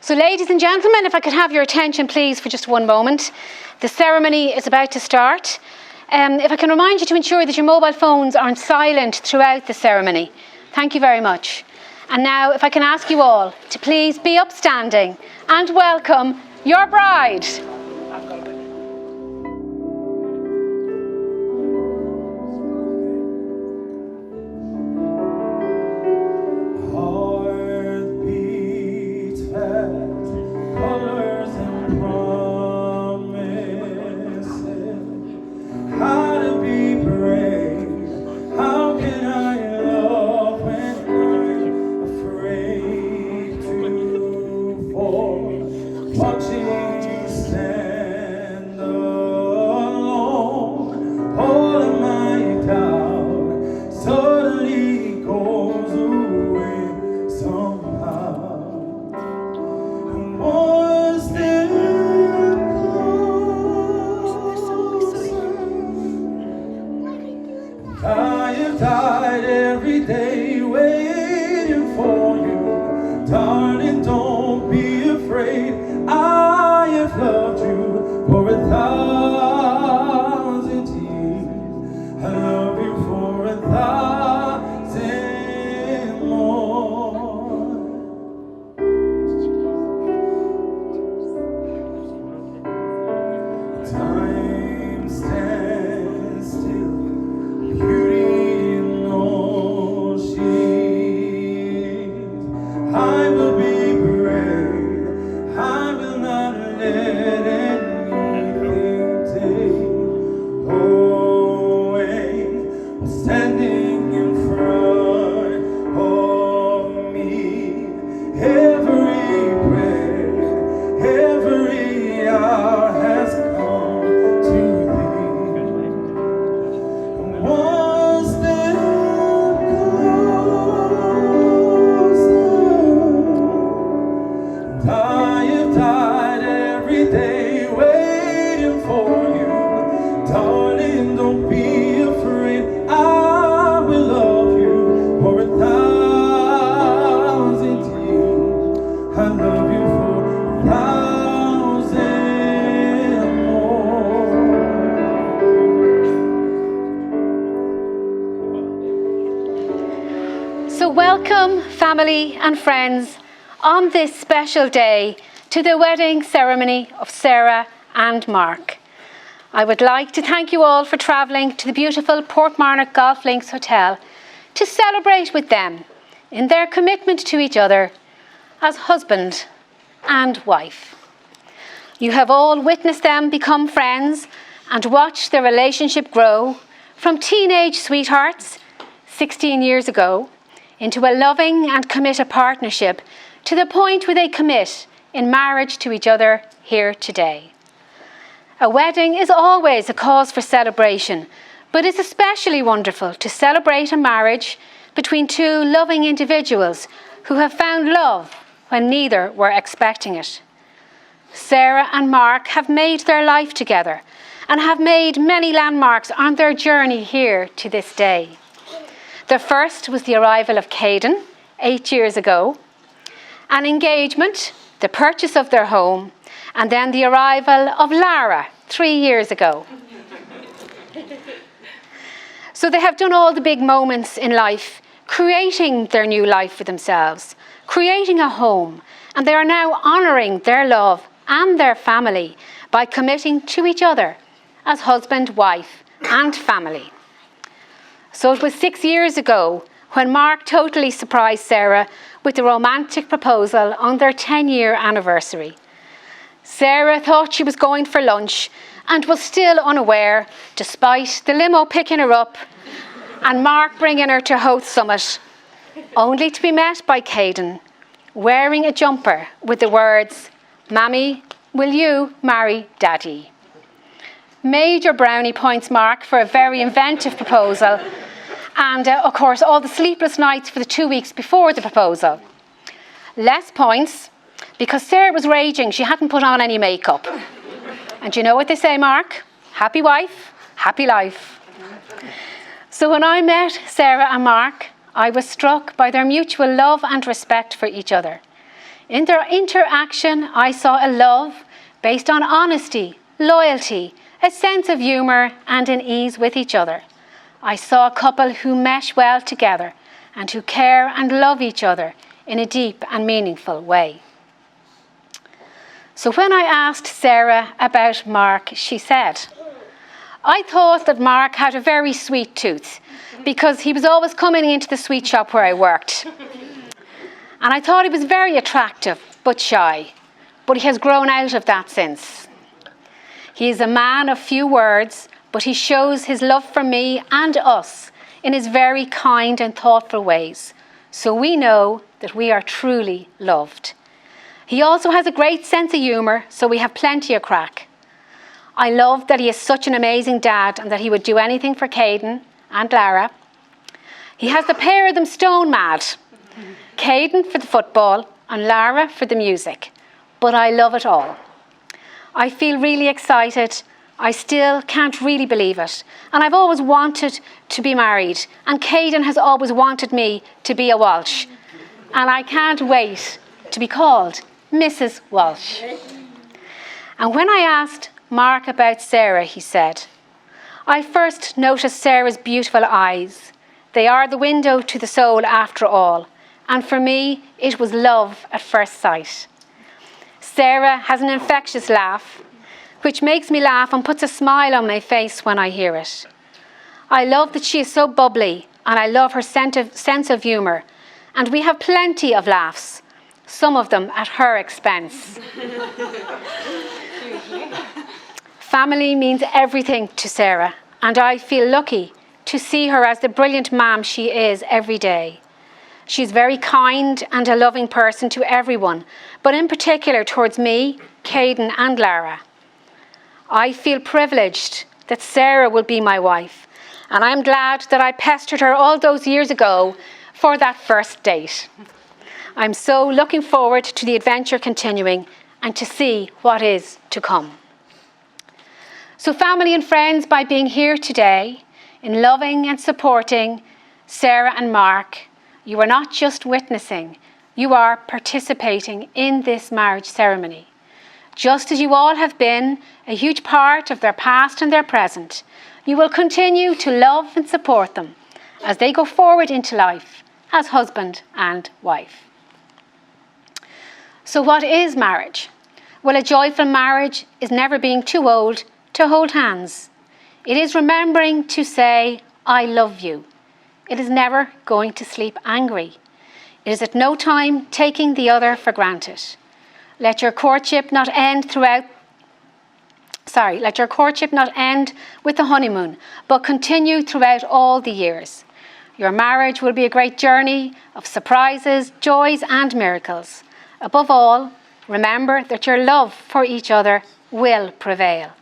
So ladies and gentlemen, if I could have your attention please for just one moment. The ceremony is about to start. If I can remind you to ensure that your mobile phones are on silent throughout the ceremony. Thank you very much. And now if I can ask you all to please be upstanding and welcome your bride. Family and friends, on this special day to the wedding ceremony of Sarah and Mark. I would like to thank you all for travelling to the beautiful Portmarnock Golf Links Hotel to celebrate with them in their commitment to each other as husband and wife. You have all witnessed them become friends and watched their relationship grow from teenage sweethearts 16 years ago into a loving and committed partnership to the point where they commit in marriage to each other here today. A wedding is always a cause for celebration, but it's especially wonderful to celebrate a marriage between two loving individuals who have found love when neither were expecting it. Sarah and Mark have made their life together and have made many landmarks on their journey here to this day. The first was the arrival of Caden 8 years ago, an engagement, the purchase of their home, and then the arrival of Lara 3 years ago. So they have done all the big moments in life, creating their new life for themselves, creating a home, and they are now honouring their love and their family by committing to each other as husband, wife, and family. So it was 6 years ago when Mark totally surprised Sarah with a romantic proposal on their 10-year anniversary. Sarah thought she was going for lunch and was still unaware, despite the limo picking her up and Mark bringing her to Howth Summit, only to be met by Caden, wearing a jumper with the words, "Mammy, will you marry Daddy?" Major brownie points Mark for a very inventive proposal and, of course, all the sleepless nights for the 2 weeks before the proposal. Less points because Sarah was raging. She hadn't put on any makeup. And you know what they say, Mark? Happy wife, happy life. So when I met Sarah and Mark, I was struck by their mutual love and respect for each other. In their interaction, I saw a love based on honesty, loyalty, a sense of humour and an ease with each other. I saw a couple who mesh well together and who care and love each other in a deep and meaningful way. So when I asked Sarah about Mark, she said, I thought that Mark had a very sweet tooth because he was always coming into the sweet shop where I worked. And I thought he was very attractive but shy, but he has grown out of that since. He is a man of few words, but he shows his love for me and us in his very kind and thoughtful ways, so we know that we are truly loved. He also has a great sense of humour, so we have plenty of crack. I love that he is such an amazing dad and that he would do anything for Caden and Lara. He has the pair of them stone mad. Caden for the football and Lara for the music, but I love it all. I feel really excited. I still can't really believe it. And I've always wanted to be married, and Caden has always wanted me to be a Walsh. And I can't wait to be called Mrs. Walsh. And when I asked Mark about Sarah, he said, I first noticed Sarah's beautiful eyes. They are the window to the soul after all. And for me, it was love at first sight. Sarah has an infectious laugh, which makes me laugh and puts a smile on my face when I hear it. I love that she is so bubbly, and I love her sense of humour. And we have plenty of laughs, some of them at her expense. Family means everything to Sarah, and I feel lucky to see her as the brilliant mom she is every day. She's very kind and a loving person to everyone, but in particular towards me, Caden and Lara. I feel privileged that Sarah will be my wife, and I'm glad that I pestered her all those years ago for that first date. I'm so looking forward to the adventure continuing and to see what is to come. So family and friends, by being here today in loving and supporting Sarah and Mark, you are not just witnessing, you are participating in this marriage ceremony. Just as you all have been a huge part of their past and their present, you will continue to love and support them as they go forward into life as husband and wife. So what is marriage? Well, a joyful marriage is never being too old to hold hands. It is remembering to say, I love you. It is never going to sleep angry. It is at no time taking the other for granted. Let your courtship not end with the honeymoon, but continue throughout all the years. Your marriage will be a great journey of surprises, joys, and miracles. Above all, remember that your love for each other will prevail.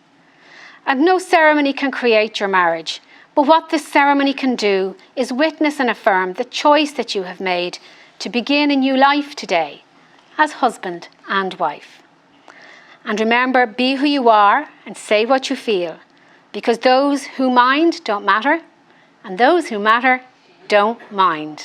And no ceremony can create your marriage, but what this ceremony can do is witness and affirm the choice that you have made to begin a new life today as husband and wife. And remember, be who you are and say what you feel, because those who mind don't matter, and those who matter don't mind.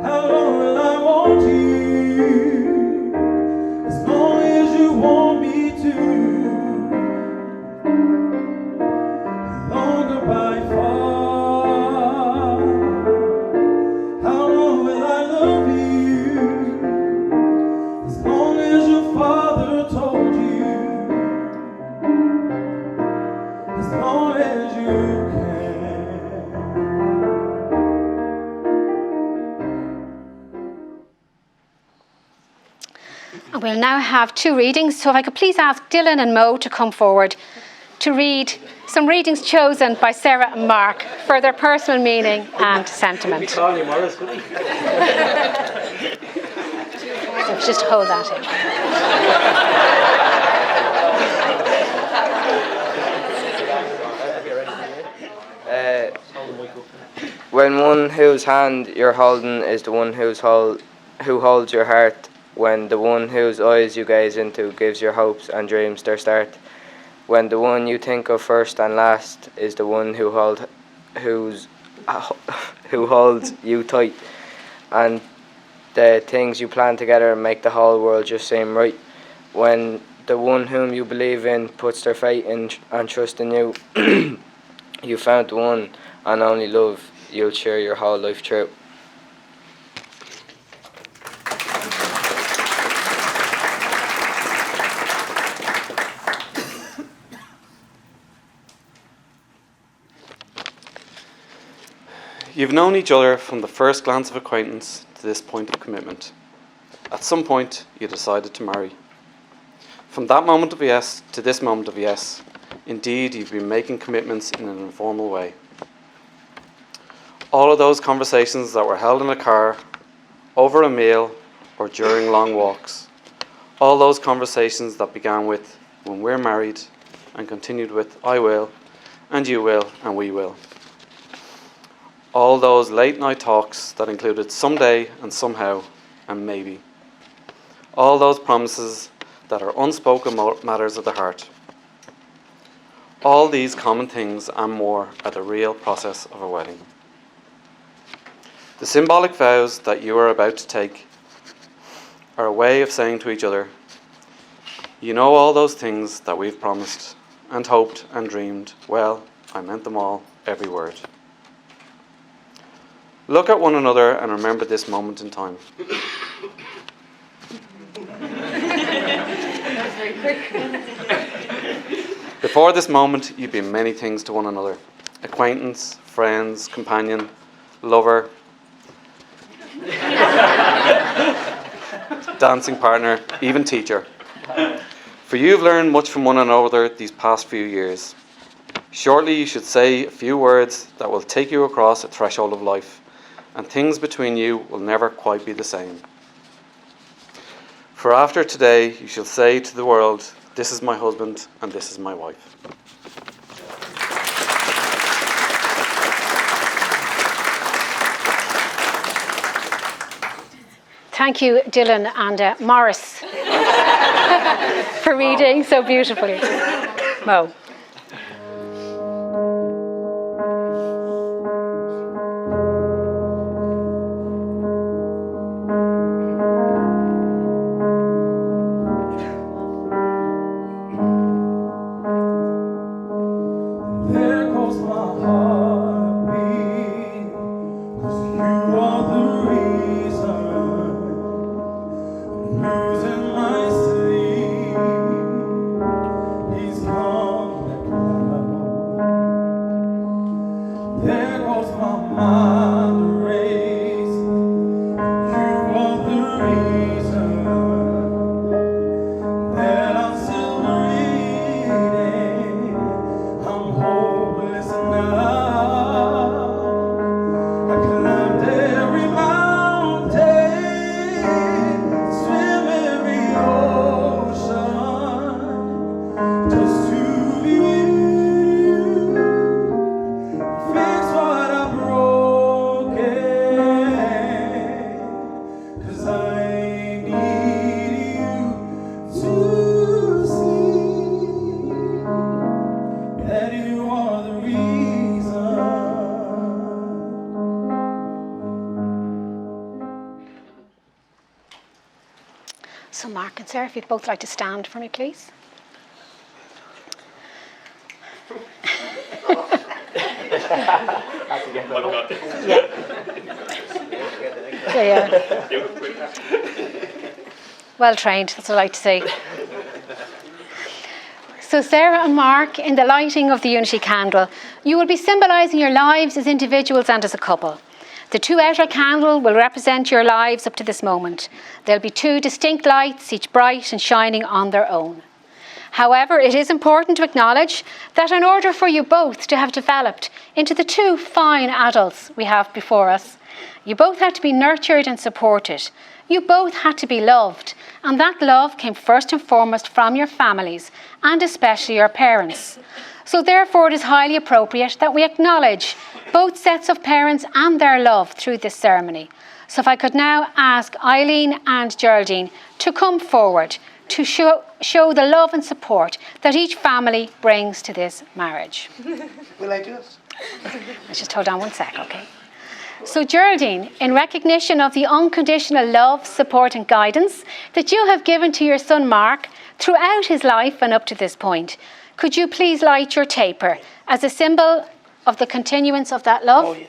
How long will I want you? And we'll now have 2 readings. So if I could please ask Dylan and Mo to come forward to read some readings chosen by Sarah and Mark for their personal meaning and sentiment. So just hold that in. When one whose hand you're holding is the one who holds your heart, when the one whose eyes you gaze into gives your hopes and dreams their start, when the one you think of first and last is the one who holds you tight, and the things you plan together make the whole world just seem right, when the one whom you believe in puts their faith in and trust in you, you found the one and only love you'll share your whole life through. You've known each other from the first glance of acquaintance to this point of commitment. At some point, you decided to marry. From that moment of yes to this moment of yes, indeed, you've been making commitments in an informal way. All of those conversations that were held in a car, over a meal, or during long walks. All those conversations that began with, when we're married, and continued with, I will, and you will, and we will. All those late night talks that included someday and somehow and maybe. All those promises that are unspoken matters of the heart. All these common things and more are the real process of a wedding. The symbolic vows that you are about to take are a way of saying to each other, you know all those things that we've promised and hoped and dreamed, well, I meant them all, every word. Look at one another and remember this moment in time. Before this moment, you've been many things to one another. Acquaintance, friends, companion, lover, dancing partner, even teacher. For you've learned much from one another these past few years. Shortly you should say a few words that will take you across a threshold of life, and things between you will never quite be the same. For after today you shall say to the world, this is my husband and this is my wife. Thank you, Dylan and Morris, for reading so beautifully. Mo. So Mark and Sarah, if you'd both like to stand for me, please. Yeah. Well trained, that's what I like to say. So Sarah and Mark, in the lighting of the Unity candle, you will be symbolising your lives as individuals and as a couple. The 2 outer candles will represent your lives up to this moment. There'll be 2 distinct lights, each bright and shining on their own. However, it is important to acknowledge that in order for you both to have developed into the 2 fine adults we have before us, you both had to be nurtured and supported. You both had to be loved, and that love came first and foremost from your families, and especially your parents. So therefore, it is highly appropriate that we acknowledge both sets of parents and their love through this ceremony. So if I could now ask Eileen and Geraldine to come forward to show the love and support that each family brings to this marriage. Will I do it? Let's just hold on one sec, okay? So Geraldine, in recognition of the unconditional love, support and guidance that you have given to your son Mark throughout his life and up to this point, could you please light your taper as a symbol of the continuance of that love? Oh, yeah.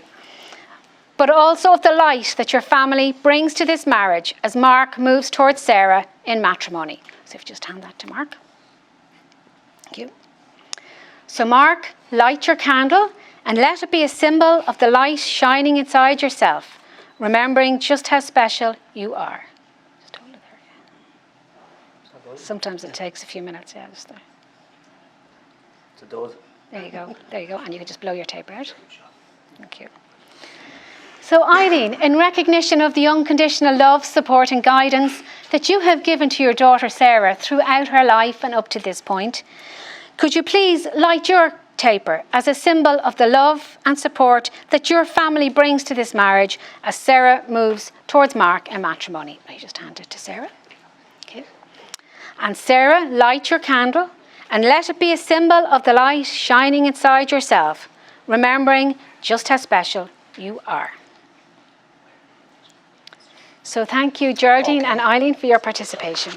But also of the light that your family brings to this marriage as Mark moves towards Sarah in matrimony. So if you just hand that to Mark. Thank you. So Mark, light your candle and let it be a symbol of the light shining inside yourself, remembering just how special you are. Just hold it there. Yeah. Sometimes it takes a few minutes. Yeah, just there. It's a dozen. There you go. There you go. And you can just blow your taper out. Thank you. So Eileen, in recognition of the unconditional love, support and guidance that you have given to your daughter Sarah throughout her life and up to this point, could you please light your taper as a symbol of the love and support that your family brings to this marriage as Sarah moves towards Mark in matrimony? I just hand it to Sarah. Okay. And Sarah, light your candle and let it be a symbol of the light shining inside yourself, remembering just how special you are. So thank you, Geraldine and Eileen, for your participation.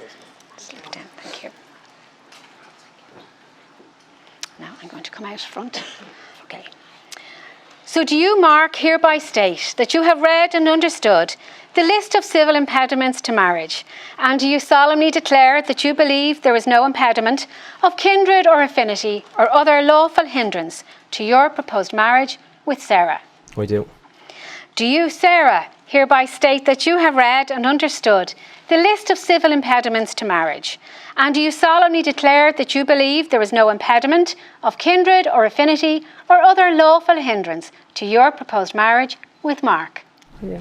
Thank you. Now I'm going to come out front. Okay. So do you, Mark, hereby state that you have read and understood the list of civil impediments to marriage, and do you solemnly declare that you believe there is no impediment of kindred or affinity or other lawful hindrance to your proposed marriage with Sarah? I do. Do you, Sarah, hereby state that you have read and understood the list of civil impediments to marriage, and do you solemnly declare that you believe there is no impediment of kindred or affinity or other lawful hindrance to your proposed marriage with Mark? Yeah.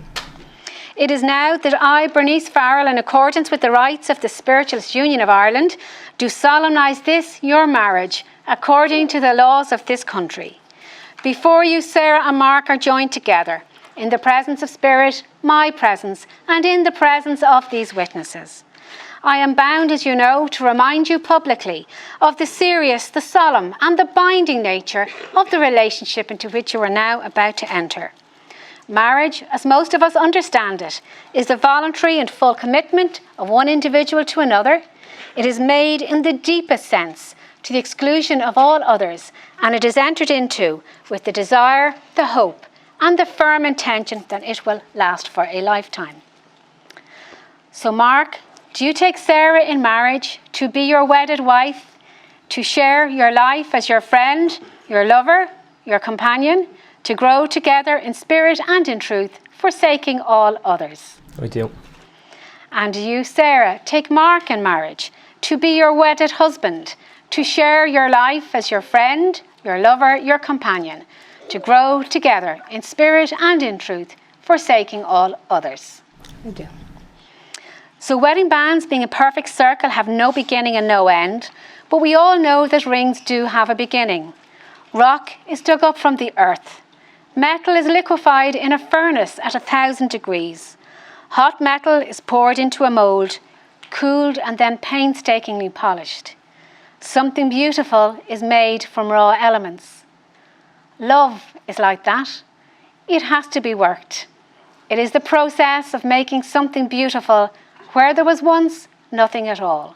It is now that I, Berenice Farrell, in accordance with the rights of the Spiritualist Union of Ireland, do solemnise this, your marriage, according to the laws of this country. Before you, Sarah and Mark are joined together, in the presence of Spirit, my presence, and in the presence of these witnesses. I am bound, as you know, to remind you publicly of the serious, the solemn, and the binding nature of the relationship into which you are now about to enter. Marriage, as most of us understand it, is the voluntary and full commitment of one individual to another. It is made in the deepest sense to the exclusion of all others, and it is entered into with the desire, the hope, and the firm intention that it will last for a lifetime. So, Mark, do you take Sarah in marriage to be your wedded wife, to share your life as your friend, your lover, your companion, to grow together in spirit and in truth, forsaking all others? I do. And do you, Sarah, take Mark in marriage to be your wedded husband, to share your life as your friend, your lover, your companion, to grow together in spirit and in truth, forsaking all others? I do. So wedding bands, being a perfect circle, have no beginning and no end, but we all know that rings do have a beginning. Rock is dug up from the earth. Metal is liquefied in a furnace at 1,000 degrees. Hot metal is poured into a mould, cooled and then painstakingly polished. Something beautiful is made from raw elements. Love is like that. It has to be worked. It is the process of making something beautiful where there was once nothing at all.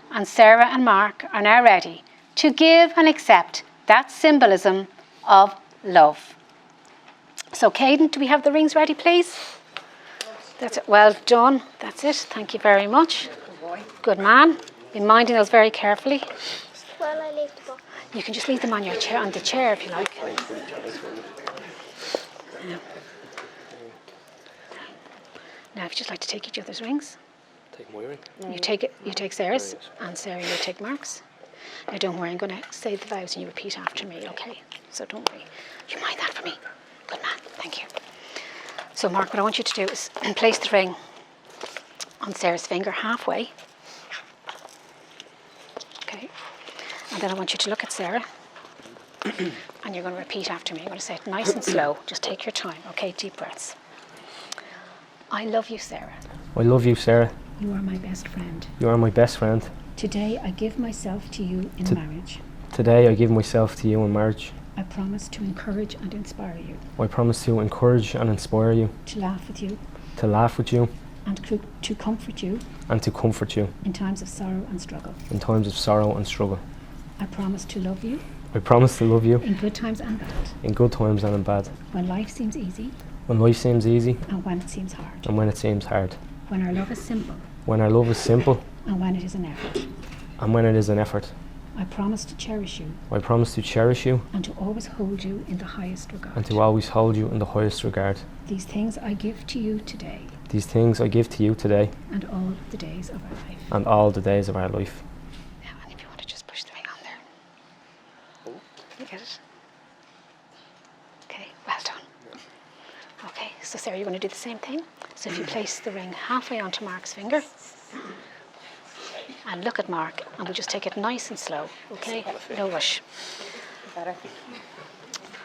And Sarah and Mark are now ready to give and accept that symbolism of love. So, Caden, do we have the rings ready, please? That's it. Well done. That's it. Thank you very much. Good man. Be minding those very carefully. Well, I leave the book. You can just leave them on your chair, on the chair if you like. Yeah. Now, if you'd just like to take each other's rings. Take my ring. You take Sarah's, and Sarah, you take Mark's. Now, don't worry, I'm going to say the vows and you repeat after me, okay? So don't worry. You mind that for me? Good man, thank you. So, Mark, what I want you to do is place the ring on Sarah's finger halfway. Okay. And then I want you to look at Sarah. And you're going to repeat after me. I'm going to say it nice and slow. Just take your time, okay? Deep breaths. I love you, Sarah. I love you, Sarah. You are my best friend. You are my best friend. Today I give myself to you in marriage. Today I give myself to you in marriage. I promise to encourage and inspire you. I promise to encourage and inspire you. To laugh with you. To laugh with you. And to comfort you. And to comfort you. In times of sorrow and struggle. In times of sorrow and struggle. I promise to love you. I promise to love you. In good times and bad. In good times and in bad. When life seems easy. When life seems easy. And when it seems hard. And when it seems hard. When our love is simple. When our love is simple. And when it is an effort. And when it is an effort. I promise to cherish you. I promise to cherish you. And to always hold you in the highest regard. And to always hold you in the highest regard. These things I give to you today. These things I give to you today. And all the days of our life. And all the days of our life. Now, and if you want to just push the ring on there. You get it? Okay, well done. Okay, so Sarah, you're going to do the same thing. So if you place the ring halfway onto Mark's finger. And look at Mark, and we'll just take it nice and slow, okay? No rush. Better.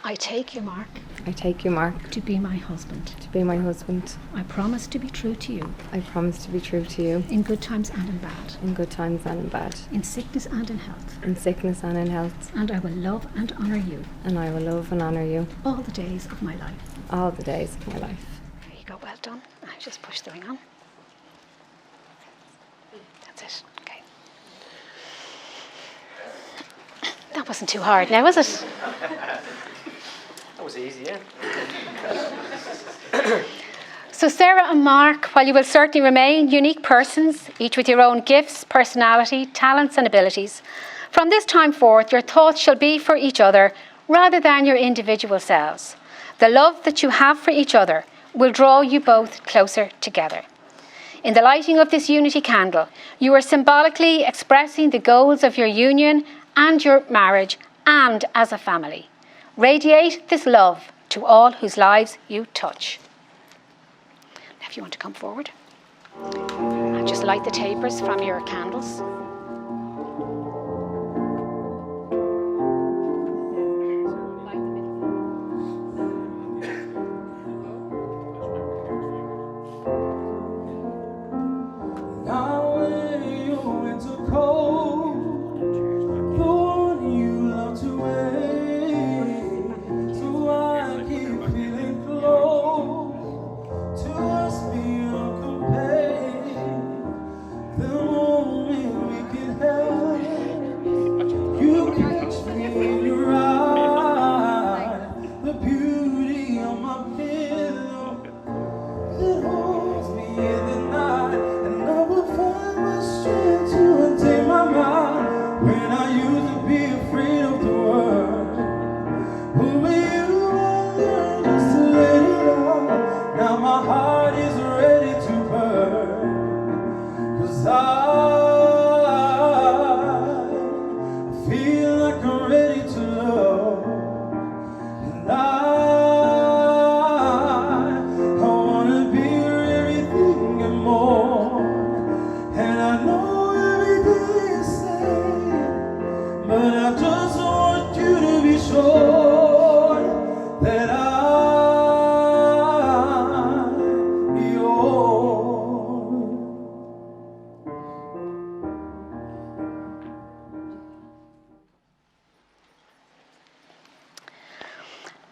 I take you, Mark. I take you, Mark. To be my husband. To be my husband. I promise to be true to you. I promise to be true to you. In good times and in bad. In good times and in bad. In sickness and in health. In sickness and in health. And I will love and honour you. And I will love and honour you. All the days of my life. All the days of my life. There you go, well done. Now just push the ring on. That's it, okay. That wasn't too hard now, was it? That was easy, yeah. So Sarah and Mark, while you will certainly remain unique persons, each with your own gifts, personality, talents and abilities, from this time forth your thoughts shall be for each other rather than your individual selves. The love that you have for each other will draw you both closer together. In the lighting of this unity candle, you are symbolically expressing the goals of your union and your marriage and as a family. Radiate this love to all whose lives you touch. Now if you want to come forward and just light the tapers from your candles.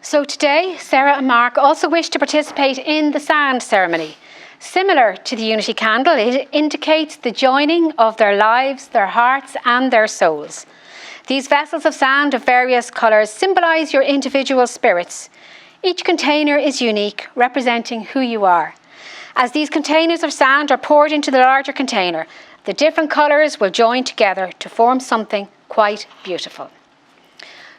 So today, Sarah and Mark also wish to participate in the sand ceremony. Similar to the unity candle, it indicates the joining of their lives, their hearts and their souls. These vessels of sand of various colours symbolise your individual spirits. Each container is unique, representing who you are. As these containers of sand are poured into the larger container, the different colours will join together to form something quite beautiful.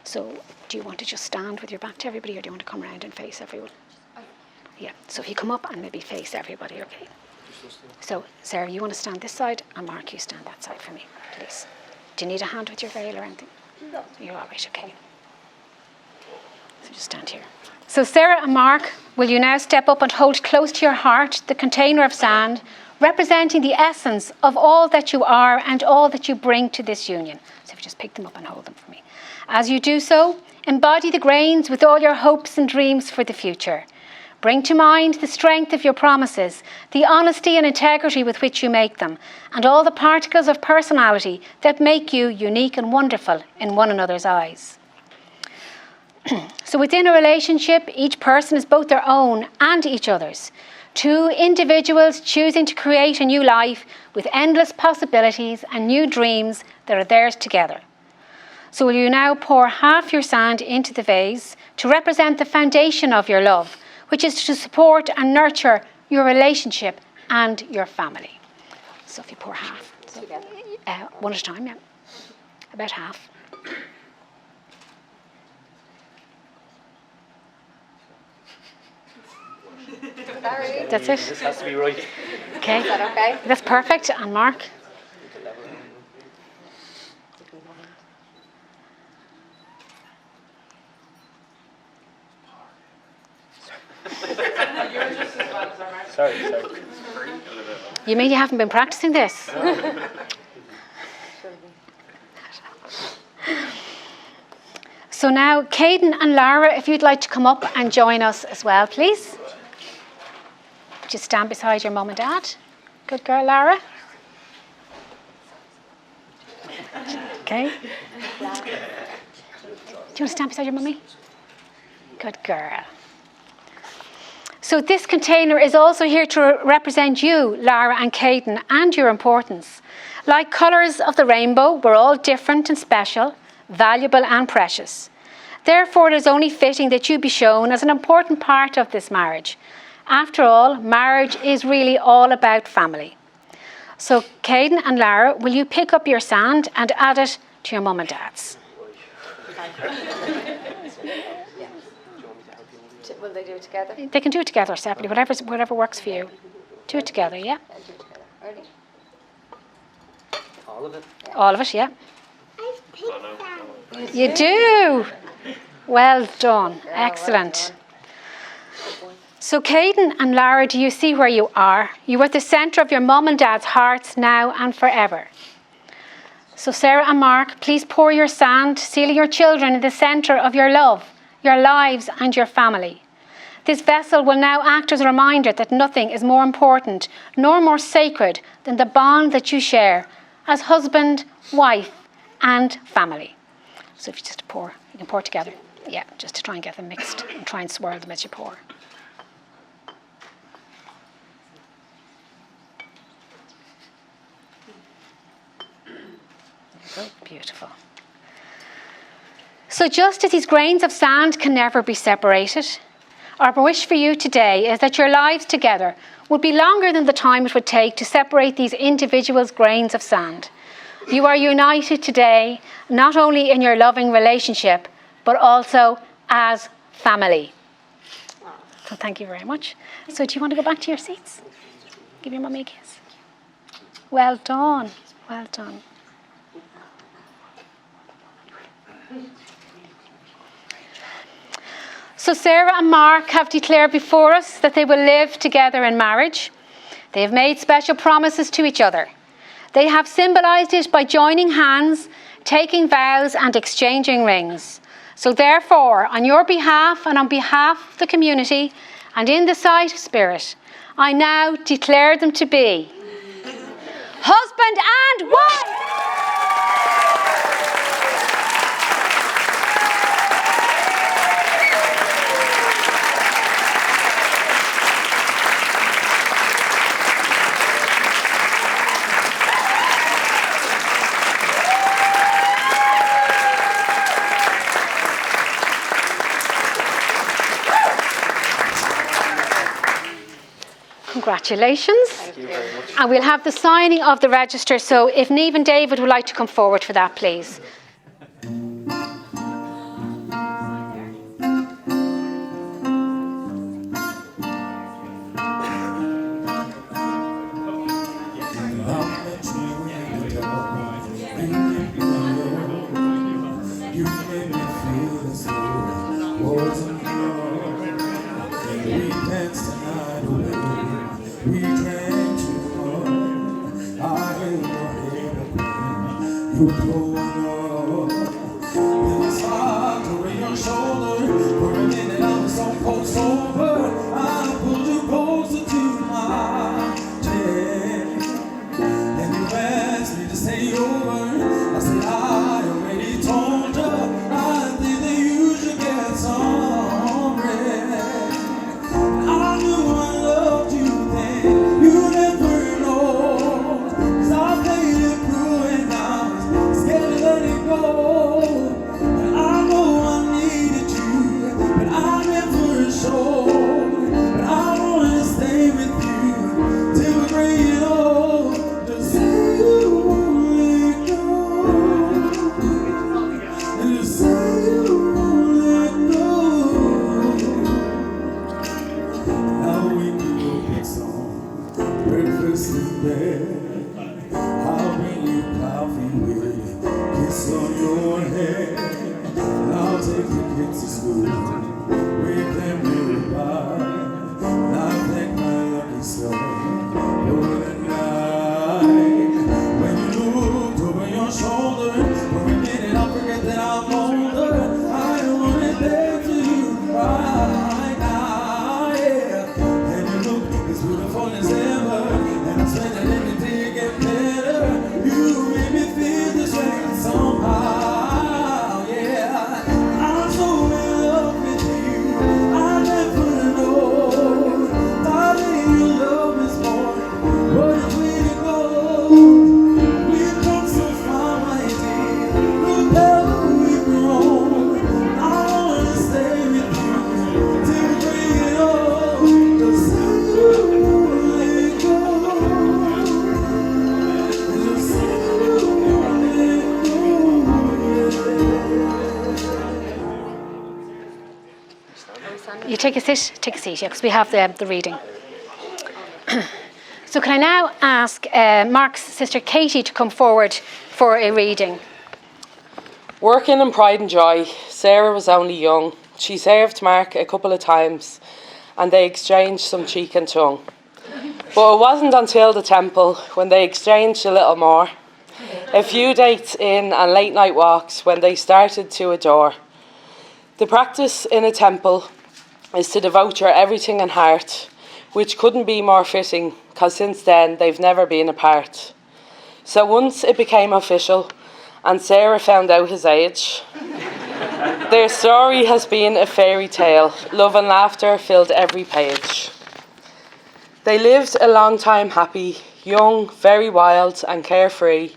So, do you want to just stand with your back to everybody, or do you want to come around and face everyone? Yeah, so if you come up and maybe face everybody, okay? So, Sarah, you want to stand this side, and Mark, you stand that side for me, please. Do you need a hand with your veil or anything? No. You're all right, okay. So just stand here. So Sarah and Mark, will you now step up and hold close to your heart the container of sand, representing the essence of all that you are and all that you bring to this union. So if you just pick them up and hold them for me. As you do so, embody the grains with all your hopes and dreams for the future. Bring to mind the strength of your promises, the honesty and integrity with which you make them, and all the particles of personality that make you unique and wonderful in one another's eyes. So within a relationship, each person is both their own and each other's. Two individuals choosing to create a new life with endless possibilities and new dreams that are theirs together. So will you now pour half your sand into the vase to represent the foundation of your love, which is to support and nurture your relationship and your family. So if you pour half. So, one at a time, yeah. About half. Sorry. That's it. This has to be right. Okay. Is that okay? That's perfect. And Mark? Sorry. You mean you haven't been practicing this? So now, Caden and Lara, if you'd like to come up and join us as well, please. Just stand beside your mum and dad. Good girl, Lara. Okay. Do you want to stand beside your mummy? Good girl. So this container is also here to represent you, Lara and Caden, and your importance. Like colours of the rainbow, we're all different and special, valuable and precious. Therefore, it is only fitting that you be shown as an important part of this marriage. After all, marriage is really all about family. So Caden and Lara, will you pick up your sand and add it to your mum and dad's? Will they do it together? They can do it together or separately, whatever works for you. Do it together, yeah? I'll do it together. Ready? All of it? All of it, yeah. You do. Well done. Excellent. So Caden and Lara, do you see where you are? You are at the centre of your mum and dad's hearts now and forever. So Sarah and Mark, please pour your sand, sealing your children in the centre of your love, your lives and your family. This vessel will now act as a reminder that nothing is more important nor more sacred than the bond that you share as husband, wife and family. So if you just pour, you can pour together. Yeah, just to try and get them mixed and try and swirl them as you pour. There you go, beautiful. So just as these grains of sand can never be separated, our wish for you today is that your lives together would be longer than the time it would take to separate these individuals' grains of sand. You are united today, not only in your loving relationship, but also as family. So thank you very much. So do you want to go back to your seats? Give your mummy a kiss. Well done. Well done. So Sarah and Mark have declared before us that they will live together in marriage. They have made special promises to each other. They have symbolised it by joining hands, taking vows and exchanging rings. So therefore, on your behalf and on behalf of the community and in the sight of spirit, I now declare them to be husband and wife! Congratulations. Thank you very much. And we'll have the signing of the register. So if Niamh and David would like to come forward for that, please. You take a seat, yeah, because we have the reading. So can I now ask Mark's sister Katie to come forward for a reading? Working in pride and joy, Sarah was only young. She served Mark a couple of times and they exchanged some cheek and tongue. But it wasn't until the temple when they exchanged a little more. A few dates in and late night walks when they started to adore. The practice in a temple is to devote your everything and heart, which couldn't be more fitting because since then they've never been apart. So once it became official and Sarah found out his age, their story has been a fairy tale. Love and laughter filled every page. They lived a long time happy, young, very wild and carefree,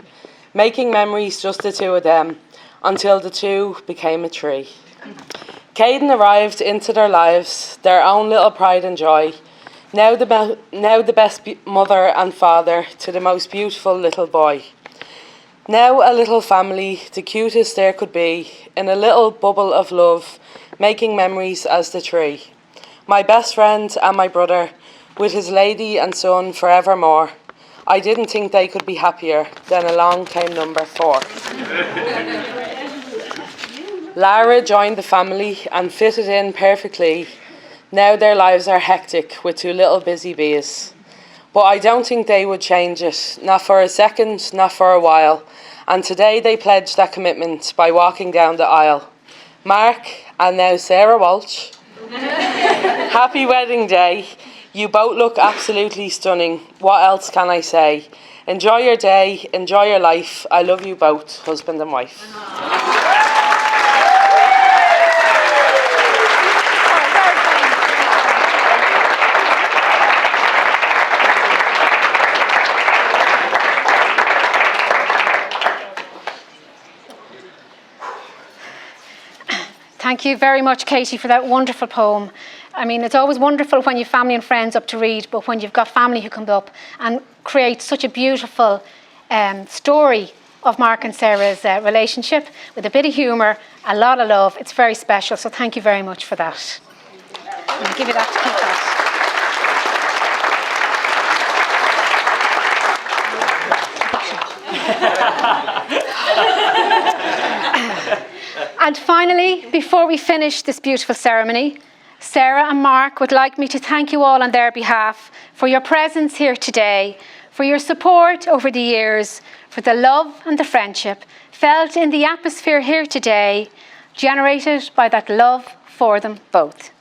making memories just the two of them until the two became a tree. Caden arrived into their lives, their own little pride and joy, now the best mother and father to the most beautiful little boy. Now a little family, the cutest there could be, in a little bubble of love, making memories as the tree. My best friend and my brother, with his lady and son forevermore. I didn't think they could be happier. Then along came number 4. Lara joined the family and fitted in perfectly. Now their lives are hectic with 2 little busy bees. But I don't think they would change it, not for a second, not for a while. And today they pledged that commitment by walking down the aisle. Mark and now Sarah Walsh. Happy wedding day. You both look absolutely stunning. What else can I say? Enjoy your day, enjoy your life. I love you both, husband and wife. Thank you very much, Katie, for that wonderful poem. I mean, it's always wonderful when you've family and friends up to read, but when you've got family who come up and create such a beautiful story of Mark and Sarah's relationship with a bit of humour, a lot of love, it's very special. So thank you very much for that. I'll give you that to keep that. And finally, before we finish this beautiful ceremony, Sarah and Mark would like me to thank you all on their behalf for your presence here today, for your support over the years, for the love and the friendship felt in the atmosphere here today, generated by that love for them both.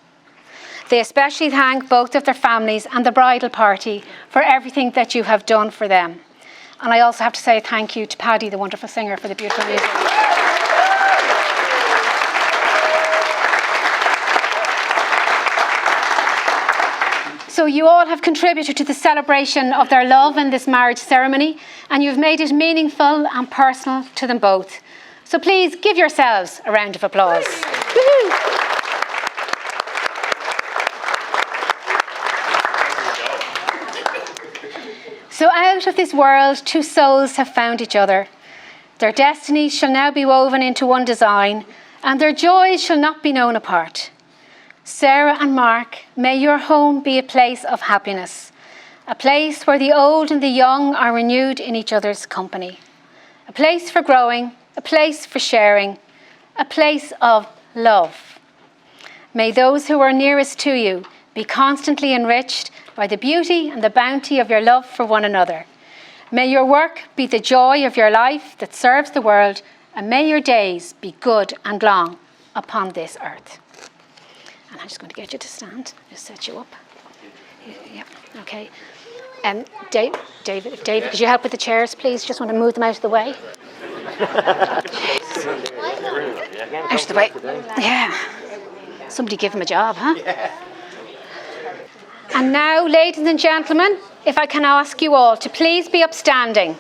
They especially thank both of their families and the bridal party for everything that you have done for them. And I also have to say thank you to Paddy, the wonderful singer, for the beautiful music. So you all have contributed to the celebration of their love in this marriage ceremony, and you've made it meaningful and personal to them both. So please give yourselves a round of applause. Woo-hoo. So out of this world, two souls have found each other. Their destinies shall now be woven into one design, and their joys shall not be known apart. Sarah and Mark, may your home be a place of happiness, a place where the old and the young are renewed in each other's company, a place for growing, a place for sharing, a place of love. May those who are nearest to you be constantly enriched by the beauty and the bounty of your love for one another. May your work be the joy of your life that serves the world, and may your days be good and long upon this earth. And I'm just going to get you to stand, just set you up. Yeah, okay. David, could you help with the chairs, please? Just want to move them out of the way. Out of the way. Yeah. Somebody give him a job, huh? Yeah. And now, ladies and gentlemen, if I can ask you all to please be upstanding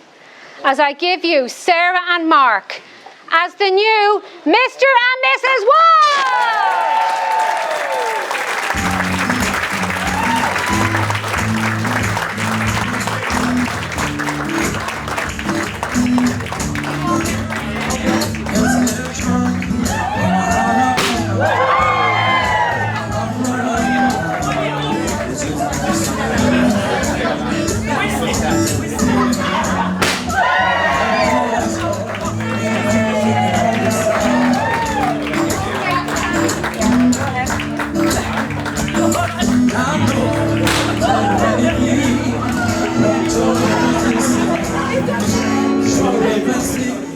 as I give you Sarah and Mark as the new Mr. and Mrs. Wall! So